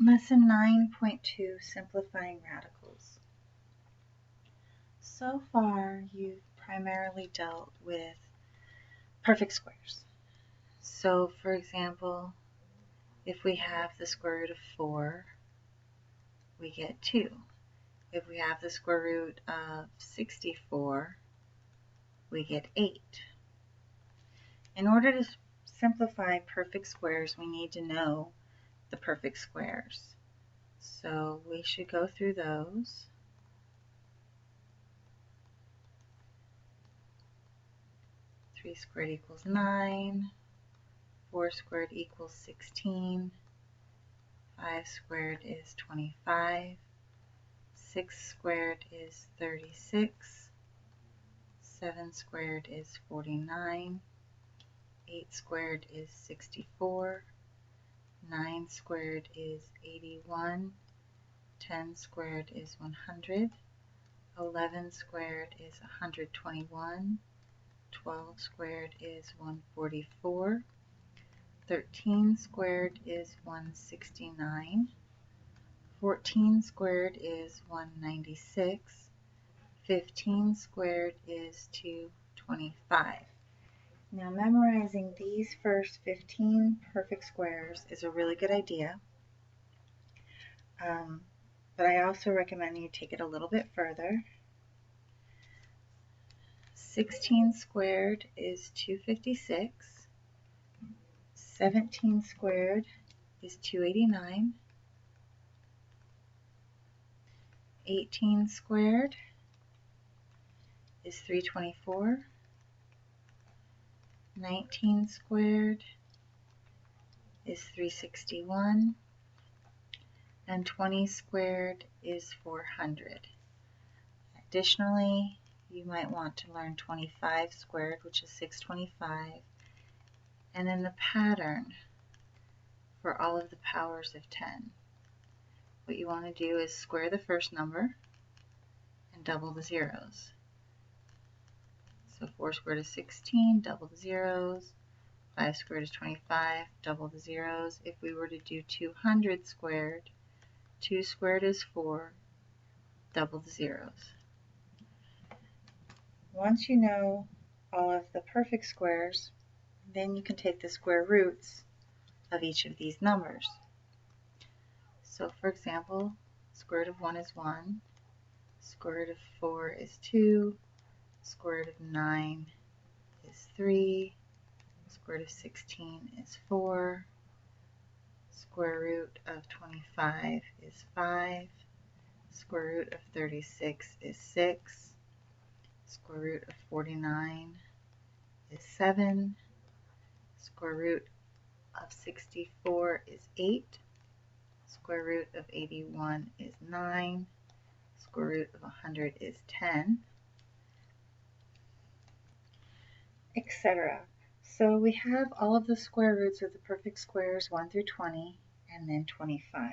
Lesson 9.2, Simplifying Radicals. So far, you've primarily dealt with perfect squares. So, for example, if we have the square root of 4, we get 2. If we have the square root of 64, we get 8. In order to simplify perfect squares, we need to know the perfect squares. So we should go through those. 3 squared equals 9, 4 squared equals 16, 5 squared is 25, 6 squared is 36, 7 squared is 49, 8 squared is 64, 9 squared is 81, 10 squared is 100, 11 squared is 121, 12 squared is 144, 13 squared is 169, 14 squared is 196, 15 squared is 225. Now memorizing these first 15 perfect squares is a really good idea, but I also recommend you take it a little bit further. 16 squared is 256, 17 squared is 289, 18 squared is 324, 19 squared is 361, and 20 squared is 400. Additionally, you might want to learn 25 squared, which is 625, and then the pattern for all of the powers of 10. What you want to do is square the first number and double the zeros. So 4 squared is 16, double the zeros. 5 squared is 25, double the zeros. If we were to do 200 squared, 2 squared is 4, double the zeros. Once you know all of the perfect squares, then you can take the square roots of each of these numbers. So for example, square root of 1 is 1, square root of 4 is 2, square root of 9 is 3, square root of 16 is 4, square root of 25 is 5, square root of 36 is 6, square root of 49 is 7, square root of 64 is 8, square root of 81 is 9, square root of 100 is 10, etc. So we have all of the square roots of the perfect squares 1 through 20 and then 25.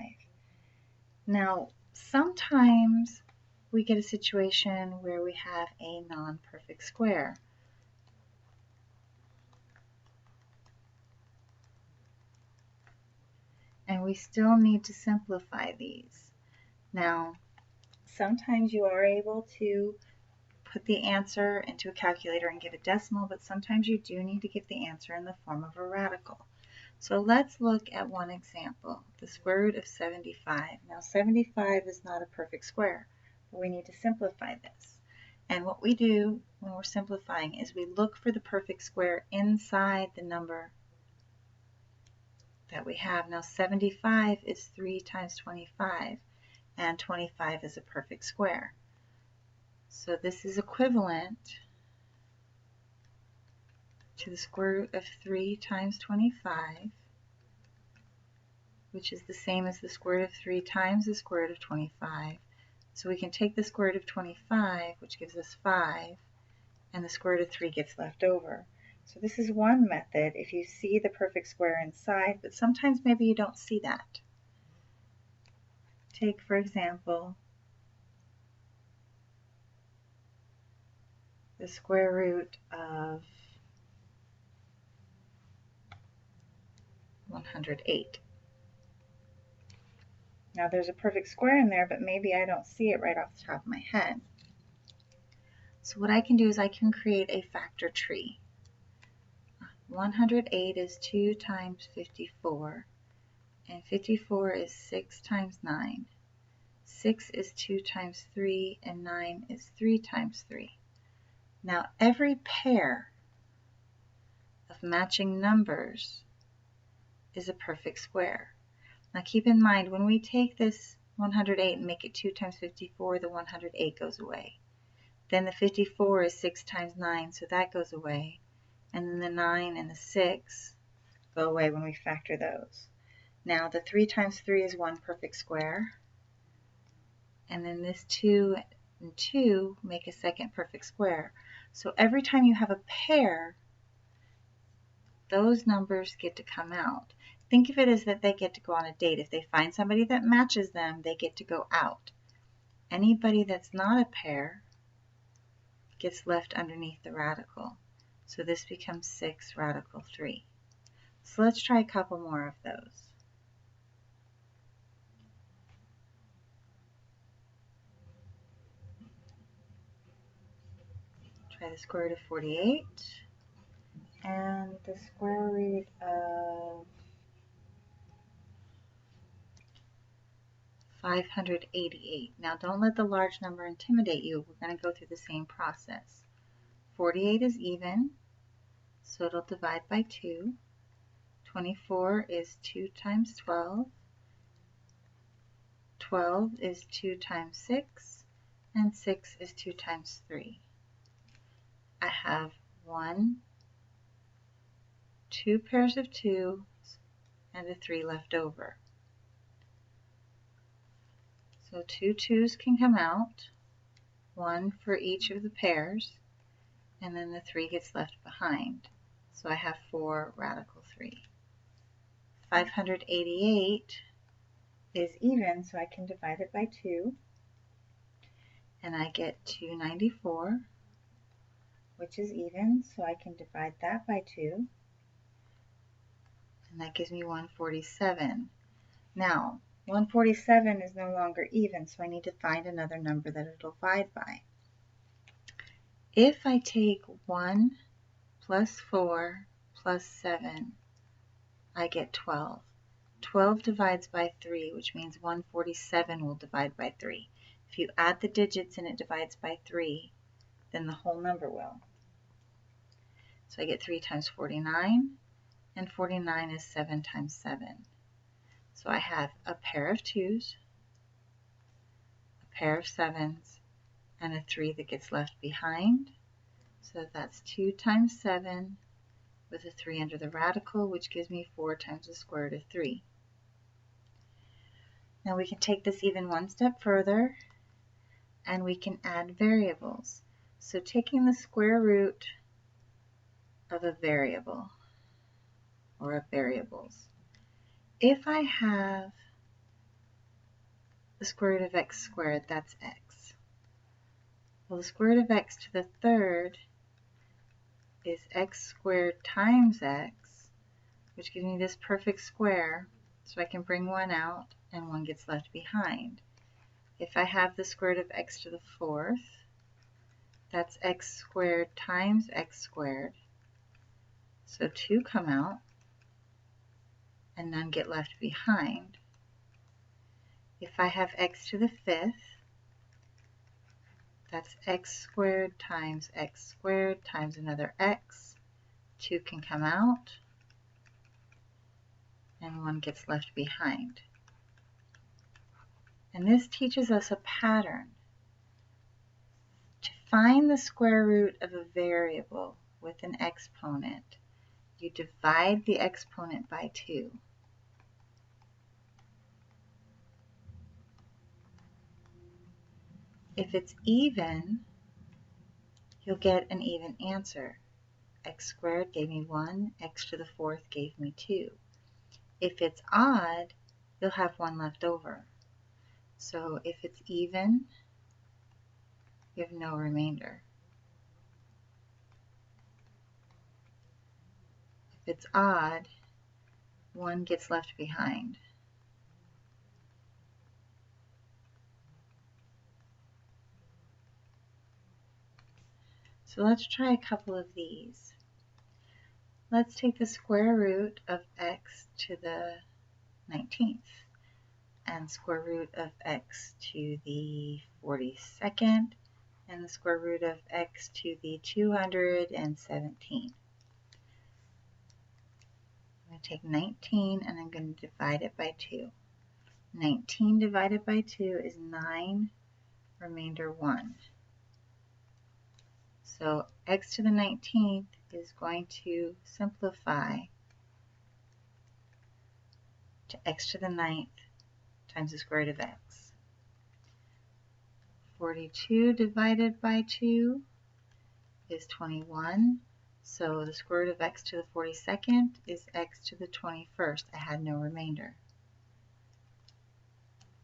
Now sometimes we get a situation where we have a non-perfect square. And we still need to simplify these. Now sometimes you are able to put the answer into a calculator and give a decimal, but sometimes you do need to give the answer in the form of a radical. So let's look at one example, the square root of 75. Now 75 is not a perfect square, but we need to simplify this. And what we do when we're simplifying is we look for the perfect square inside the number that we have. Now 75 is 3 times 25, and 25 is a perfect square. So this is equivalent to the square root of 3 times 25, which is the same as the square root of 3 times the square root of 25. So we can take the square root of 25, which gives us 5, and the square root of 3 gets left over. So this is one method if you see the perfect square inside, but sometimes maybe you don't see that. Take, for example, the square root of 108. Now there's a perfect square in there, but maybe I don't see it right off the top of my head. So what I can do is I can create a factor tree. 108 is 2 times 54, and 54 is 6 times 9. 6 is 2 times 3, and 9 is 3 times 3. Now every pair of matching numbers is a perfect square. Now keep in mind, when we take this 108 and make it 2 times 54, the 108 goes away. Then the 54 is 6 times 9, so that goes away. And then the 9 and the 6 go away when we factor those. Now the 3 times 3 is one perfect square. And then this 2 and 2 make a second perfect square. So every time you have a pair, those numbers get to come out. Think of it as that they get to go on a date. If they find somebody that matches them, they get to go out. Anybody that's not a pair gets left underneath the radical. So this becomes 6 radical 3. So let's try a couple more of those. Try the square root of 48 and the square root of 588. Now don't let the large number intimidate you. We're going to go through the same process. 48 is even, so it'll divide by 2. 24 is 2 times 12. 12 is 2 times 6, and 6 is 2 times 3. I have 2 pairs of 2s, and a 3 left over. So 2 2s can come out, 1 for each of the pairs, and then the 3 gets left behind. So I have 4 radical 3. 588 is even, so I can divide it by 2, and I get 294, which is even, so I can divide that by 2, and that gives me 147. Now, 147 is no longer even, so I need to find another number that it'll divide by. If I take 1 plus 4 plus 7, I get 12. 12 divides by 3, which means 147 will divide by 3. If you add the digits and it divides by 3, then the whole number will. So I get 3 times 49, and 49 is 7 times 7. So I have a pair of 2s, a pair of 7s, and a 3 that gets left behind. So that's 2 times 7 with a 3 under the radical, which gives me 4 times the square root of 3. Now we can take this even one step further, and we can add variables. So taking the square root of a variable, or of variables, if I have the square root of x squared, that's x. Well, the square root of x to the third is x squared times x, which gives me this perfect square, so I can bring 1 out and 1 gets left behind. If I have the square root of x to the fourth, that's x squared times x squared, so 2 come out and none get left behind. If I have x to the fifth, that's x squared times another x. 2 can come out, and 1 gets left behind. And this teaches us a pattern. To find the square root of a variable with an exponent, you divide the exponent by 2. If it's even, you'll get an even answer. X squared gave me 1, x to the fourth gave me 2. If it's odd, you'll have 1 left over. So if it's even, you have no remainder. If it's odd, 1 gets left behind. So let's try a couple of these. Let's take the square root of x to the 19th and square root of x to the 42nd and the square root of x to the 217. I'm going to take 19 and I'm going to divide it by 2. 19 divided by 2 is 9, remainder 1. So x to the 19th is going to simplify to x to the 9th times the square root of x. 42 divided by 2 is 21. So the square root of x to the 42nd is x to the 21st. I had no remainder.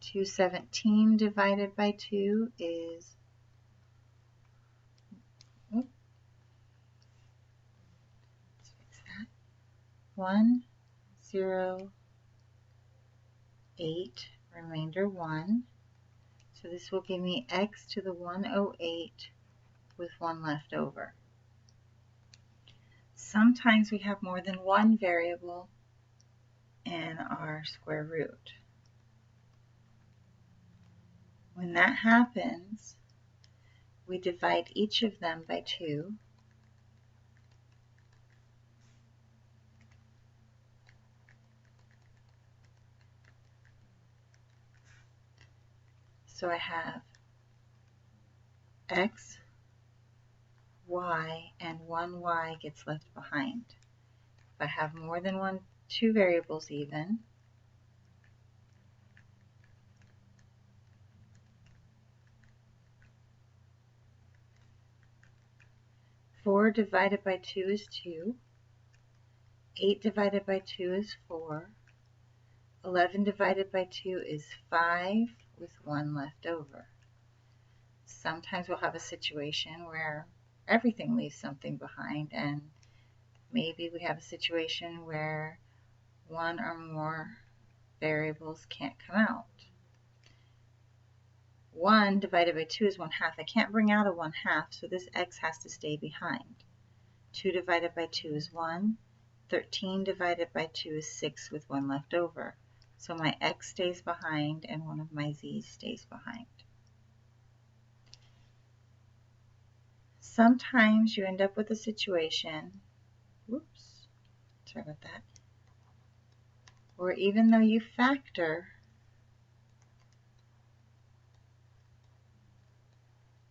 217 divided by 2 is, let's fix that, 108, remainder 1. So this will give me x to the 108 with 1 left over. Sometimes we have more than one variable in our square root. When that happens, we divide each of them by 2. So I have x, y, and 1y gets left behind. If I have more than two variables even, four divided by 2 is 2. 8 divided by 2 is 4. 11 divided by 2 is 5 with 1 left over. Sometimes we'll have a situation where everything leaves something behind, and maybe we have a situation where one or more variables can't come out. 1 divided by 2 is 1/2. I can't bring out a 1/2, so this x has to stay behind. 2 divided by 2 is 1. 13 divided by 2 is 6 with 1 left over. So my x stays behind and one of my z's stays behind. Sometimes you end up with a situation, whoops, sorry about that, where even though you factor,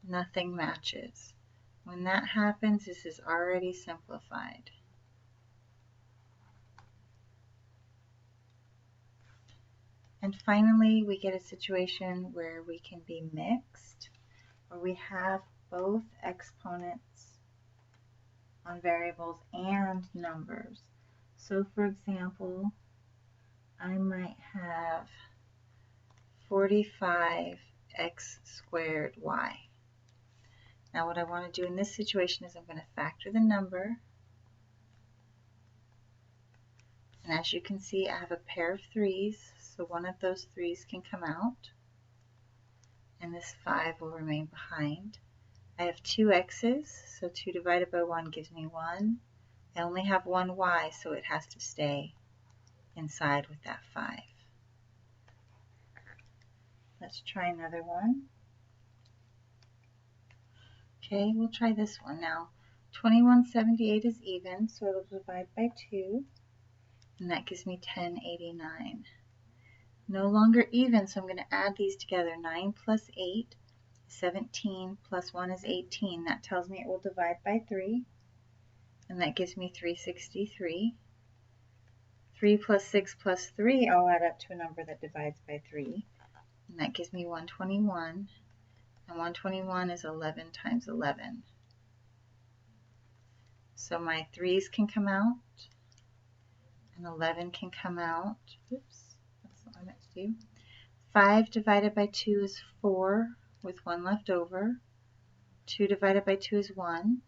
nothing matches. When that happens, this is already simplified. And finally, we get a situation where we can be mixed, where we have both exponents on variables and numbers. So for example, I might have 45x squared y. Now what I want to do in this situation is I'm going to factor the number. And as you can see, I have a pair of 3's, so one of those 3's can come out, and this 5 will remain behind. I have 2 x's, so 2 divided by 1 gives me 1. I only have one y, so it has to stay inside with that 5. Let's try another one. Okay, we'll try this one now. 2178 is even, so it'll divide by 2, and that gives me 1089. No longer even, so I'm going to add these together. 9 plus 8 is 17, plus 1 is 18. That tells me it will divide by 3, and that gives me 363. 3 plus 6 plus 3, I'll add up to a number that divides by 3, and that gives me 121. And 121 is 11 times 11. So my 3's can come out, and 11 can come out. Oops, that's not what I meant to do. 5 divided by 2 is 4 with 1 left over. 2 divided by 2 is 1.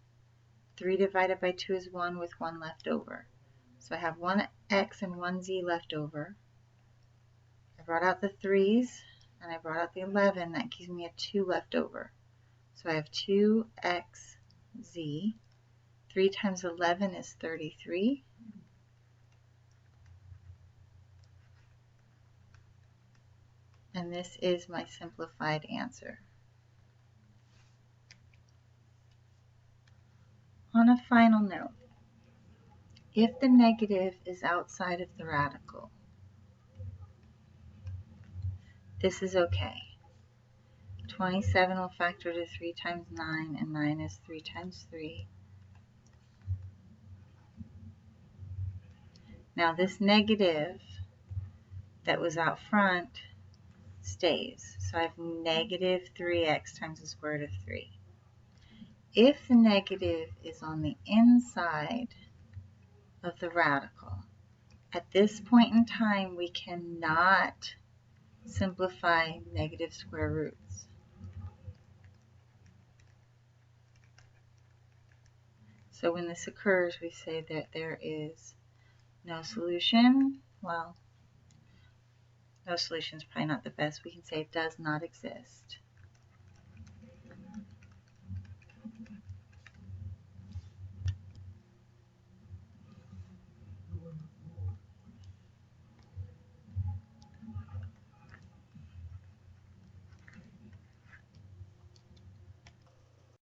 3 divided by 2 is 1 with 1 left over. So I have one x and one z left over. I brought out the 3's and I brought out the 11. That gives me a 2 left over. So I have 2x, z. 3 times 11 is 33. And this is my simplified answer. On a final note, if the negative is outside of the radical, this is okay. 27 will factor to 3 times 9, and 9 is 3 times 3. Now this negative that was out front stays. So I have negative 3x times the square root of 3. If the negative is on the inside of the radical, at this point in time we cannot simplify negative square roots. So when this occurs, we say that there is no solution. Well, no solution is probably not the best. We can say it does not exist.